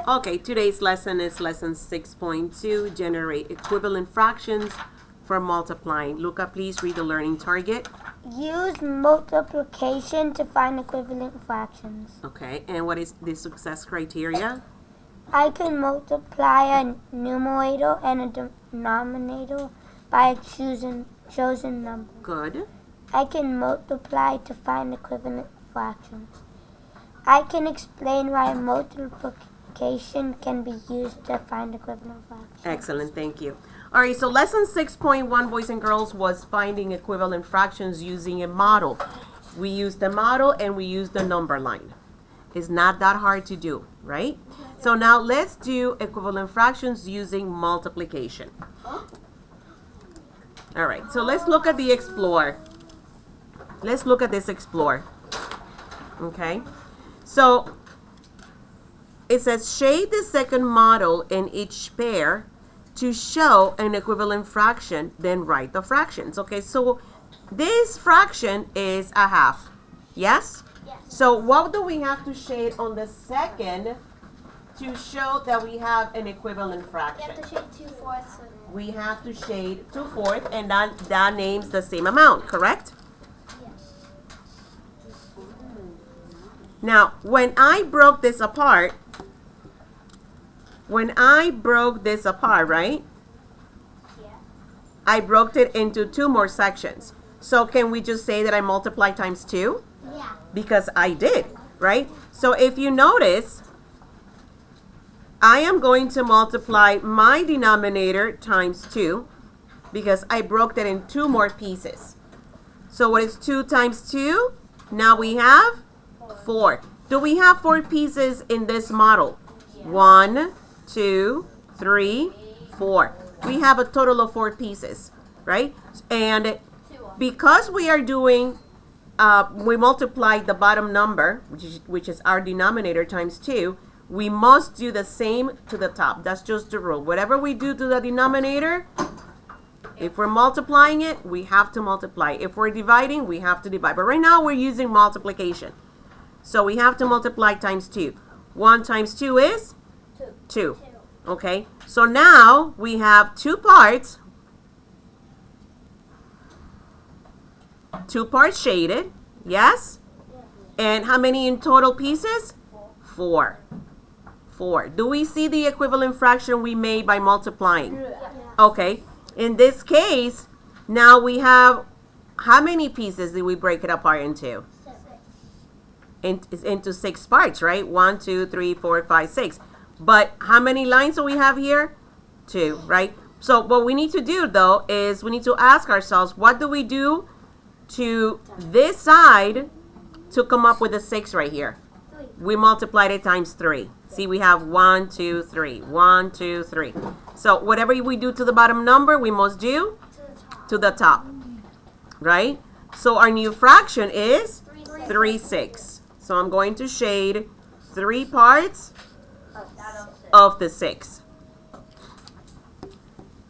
Okay, today's lesson is lesson 6.2, generate equivalent fractions for multiplying. Luca, please read the learning target. Use multiplication to find equivalent fractions. Okay, and what is the success criteria? I can multiply a numerator and a denominator by a chosen number. Good. I can multiply to find equivalent fractions. I can explain why multiplication can be used to find equivalent fractions. Excellent, thank you. All right, so lesson 6.1, boys and girls, was finding equivalent fractions using a model. We used the model and we used the number line. It's not that hard to do, right? So now let's do equivalent fractions using multiplication. All right, so let's look at the Explorer. Let's look at this Explorer. Okay, so it says shade the second model in each pair to show an equivalent fraction, then write the fractions. Okay, so this fraction is a half. Yes? Yes. So what do we have to shade on the second to show that we have an equivalent fraction? You have to shade 2/4. We have to shade 2/4, and that names the same amount, correct? Yes. Now, when I broke this apart, right? Yeah. I broke it into two more sections. So can we just say that I multiply times 2? Yeah. Because I did, right? So if you notice, I am going to multiply my denominator times 2 because I broke that in two more pieces. So what is 2 times 2? Now we have 4. Do we have 4 pieces in this model? 1, 2, 3, 4. We have a total of 4 pieces, right? And because we are doing, we multiply the bottom number, which is our denominator, times 2, we must do the same to the top. That's just the rule. Whatever we do to the denominator, if we're multiplying it, we have to multiply. If we're dividing, we have to divide. But right now we're using multiplication. So we have to multiply times 2. 1 times 2 is? 2. Okay, so now we have 2 parts. 2 parts shaded, yes? And how many in total pieces? 4. 4. Do we see the equivalent fraction we made by multiplying? Okay, in this case, now we have, how many pieces did we break it apart into? Into 6 parts, right? 1, 2, 3, 4, 5, 6. But how many lines do we have here? 2, right? So what we need to do, though, is we need to ask ourselves, what do we do to this side to come up with a 6 right here? We multiplied it times 3. See, we have 1, 2, 3. 1, 2, 3. So whatever we do to the bottom number, we must do to the top, right? So our new fraction is 3, 6. So I'm going to shade 3 parts of the 6.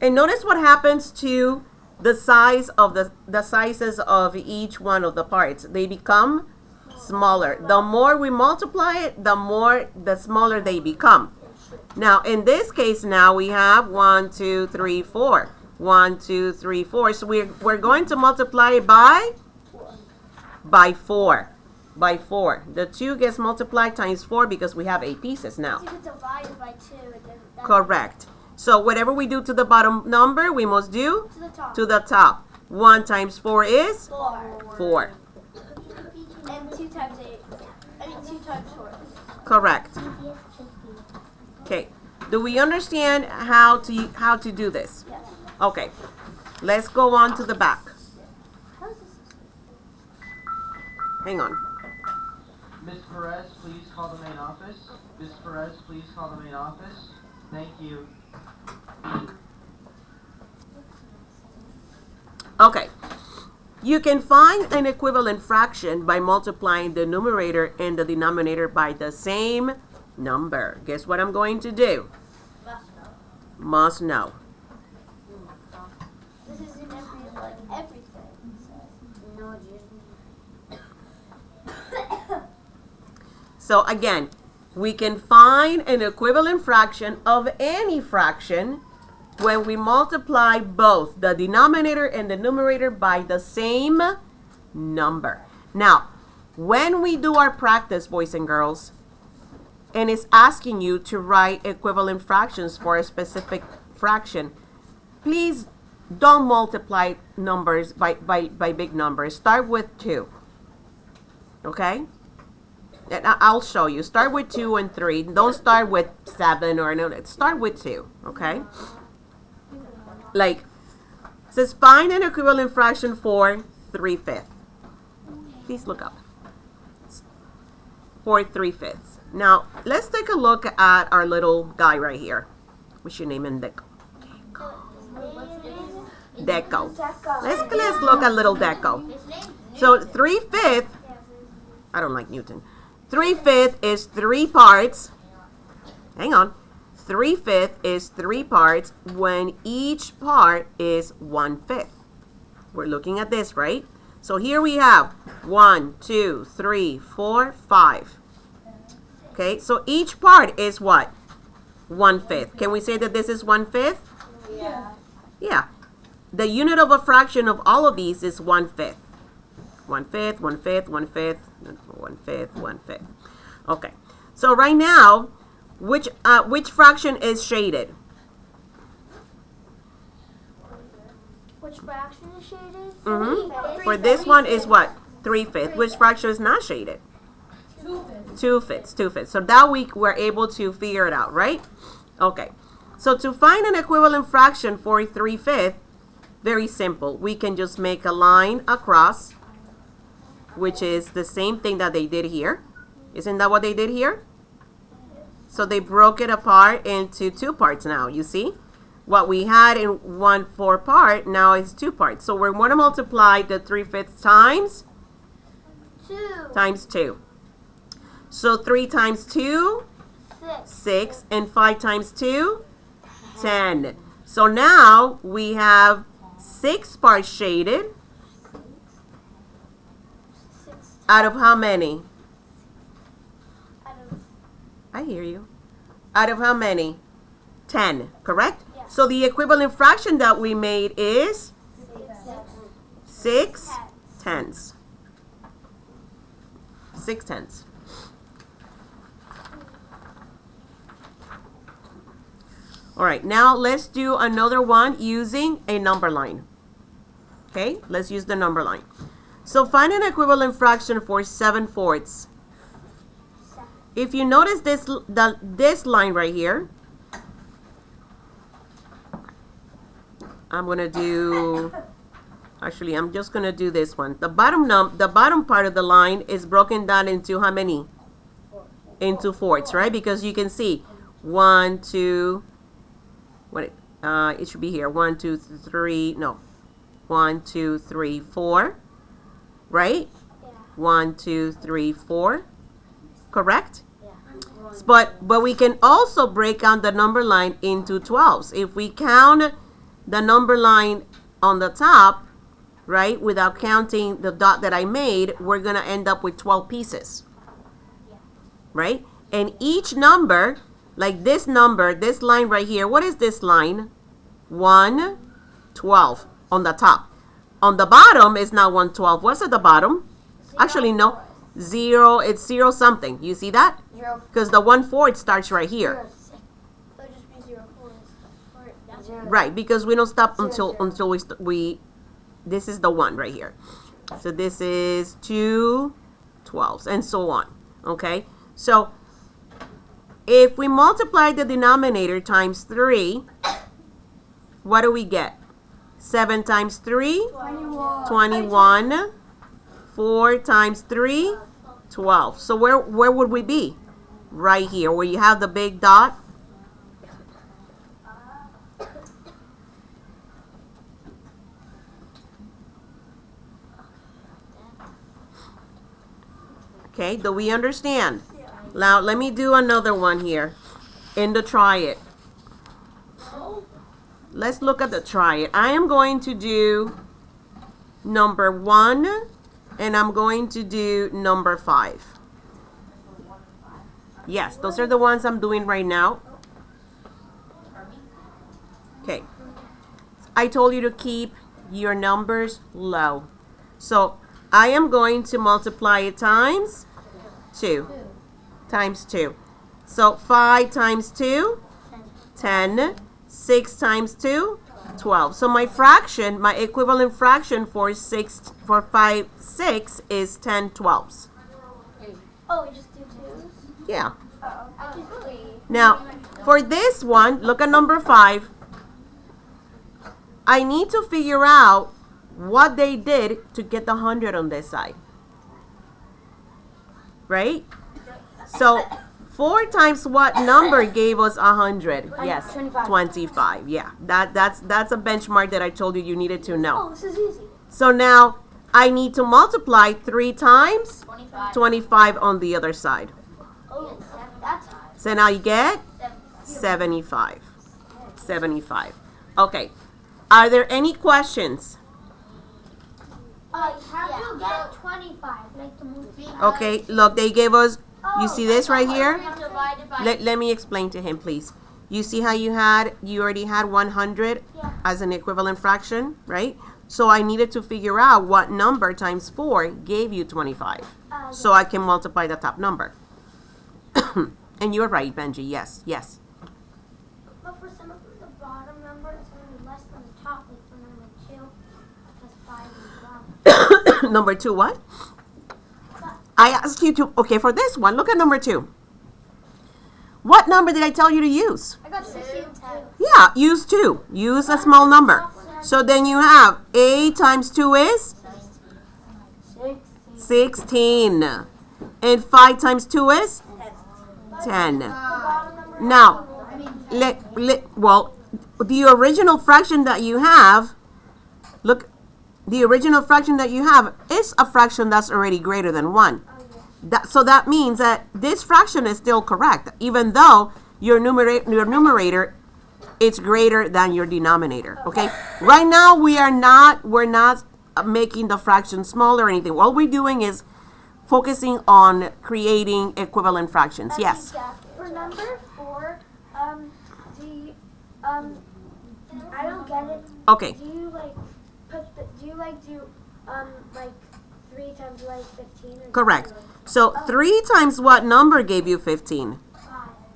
And notice what happens to the size of the sizes of each one of the parts. They become smaller. The more we multiply it, the smaller they become. Now in this case, now we have 1, 2, 3, 4. 1, 2, 3, 4. So we're going to multiply by 4. By 4. The 2 gets multiplied times 4 because we have 8 pieces now. You could divide by 2. Correct. So whatever we do to the bottom number, we must do To the top. to the top. 1 times 4 is 4. 4. And 2 times 8. I mean 2 times 4. Correct. Okay. Do we understand how to do this? Yes. Okay. Let's go on to the back. Hang on. Ms. Perez, please call the main office. Ms. Perez, please call the main office. Thank you. Okay. You can find an equivalent fraction by multiplying the numerator and the denominator by the same number. Guess what I'm going to do? Must know. This is in everything. No, So again, We can find an equivalent fraction of any fraction when we multiply both the denominator and the numerator by the same number. Now, when we do our practice, boys and girls, and it's asking you to write equivalent fractions for a specific fraction, please don't multiply numbers by big numbers. Start with 2. Okay? And I'll show you. Start with 2 and 3. Don't start with 7 or no. Start with 2. Okay? Like, it says find an equivalent fraction for 3/5. Please look up. For 3/5. Now, let's take a look at our little guy right here. We should name him Deco. Deco. Let's look at little Deco. So 3/5, I don't like Newton. 3/5 is 3 parts. Hang on. 3/5 is 3 parts when each part is 1/5. We're looking at this, right? So here we have 1, 2, 3, 4, 5. Okay, so each part is what? 1/5. Can we say that this is 1/5? Yeah. Yeah. The unit of a fraction of all of these is 1/5. 1/5, 1/5, 1/5, 1/5, 1/5. Okay. So right now, which fraction is shaded? Which fraction is shaded? For this one is what? 3/5. Which fraction is not shaded? 2/5. 2/5. So that we're able to figure it out, right? Okay. So to find an equivalent fraction for 3/5, very simple. We can just make a line across, which is the same thing that they did here. Isn't that what they did here? So they broke it apart into 2 parts now, you see? What we had in 1/4 part, now is 2 parts. So we're going to multiply the 3/5 times 2. So 3 times 2, 6, and 5 times 2, 10. So now we have 6 parts shaded. Out of how many? I hear you. Out of how many? 10, correct? Yeah. So the equivalent fraction that we made is 6 tenths. 6 tenths. All right, now let's do another one using a number line. Okay, let's use the number line. So find an equivalent fraction for 7/4. If you notice this line right here, I'm gonna do. Actually, I'm just gonna do this one. The bottom part of the line is broken down into how many? Into fourths, right? Because you can see 1, 2. It should be here. 1, 2, 3. No, 1, 2, 3, 4. Right? Yeah. 1, 2, 3, 4. Correct? Yeah. But we can also break down the number line into 12s. If we count the number line on the top, right, without counting the dot that I made, we're gonna end up with 12 pieces. Yeah. Right? And each number, like this number, this line right here, what is this line? 1, 12 on the top. On the bottom is not 1/12. What's at the bottom? Actually, no. 0, it's 0 something. You see that? 0. Because the 1/4 starts right here. It'll just be 0, 4. Right, because we don't stop until we this is the 1 right here. So this is 2 12s and so on. Okay? So if we multiply the denominator times 3, what do we get? 7 times 3, 21. 4 times 3, 12. So where would we be? Right here, where you have the big dot. Okay, do we understand? Now, let me do another one here in the try it. Let's look at the try it. I am going to do number 1 and I'm going to do number 5. Yes, those are the ones I'm doing right now. Okay. I told you to keep your numbers low. So I am going to multiply it times 2. Times 2. So 5 times 2, 10. 6 times 2, 12. So my fraction, my equivalent fraction for 5, 6 is 10 twelfths. Oh, we just do twos? Yeah. I just 3. Now, for this one, look at number 5. I need to figure out what they did to get the 100 on this side. Right? So 4 times what number gave us 100? Yes, 25. 25. Yeah, that's a benchmark that I told you needed to know. Oh, this is easy. So now I need to multiply 3 times 25. 25 on the other side. Oh, that's high. So now you get 75. 75. Okay. Are there any questions? How do you get 25? Like the movie. Okay, look, they gave us, you see this right here? Divided by Let me explain to him, please. You see how you already had 100 as an equivalent fraction, right? So I needed to figure out what number times 4 gave you 25. So I can multiply the top number. And you're right, Benji. Yes, yes. But for some of the bottom number, it's going to be less than the top, like for number 2, because 5 is wrong. Number 2 what? I asked you to, okay, for this one, look at number 2. What number did I tell you to use? I got 16 and 10. Yeah, use 2. Use a small number. So then you have 8 times 2 is 16. And 5 times 2 is 10. Now, well, the original fraction that you have, look, the original fraction that you have is a fraction that's already greater than 1. So that means that this fraction is still correct, even though your numerator is greater than your denominator. Okay. Right now we're not making the fraction smaller or anything. All we're doing is focusing on creating equivalent fractions. Yes. For number 4, I don't get it. Okay. Do you do like 3 times like 15? Or Correct. So 3 times what number gave you 15?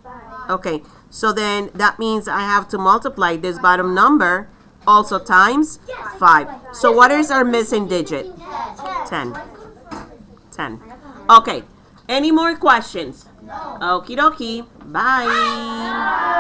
5. Okay. So then that means I have to multiply this bottom number also times 5. So what is our missing digit? 10. 10. Okay. Any more questions? No. Okie dokie. Bye.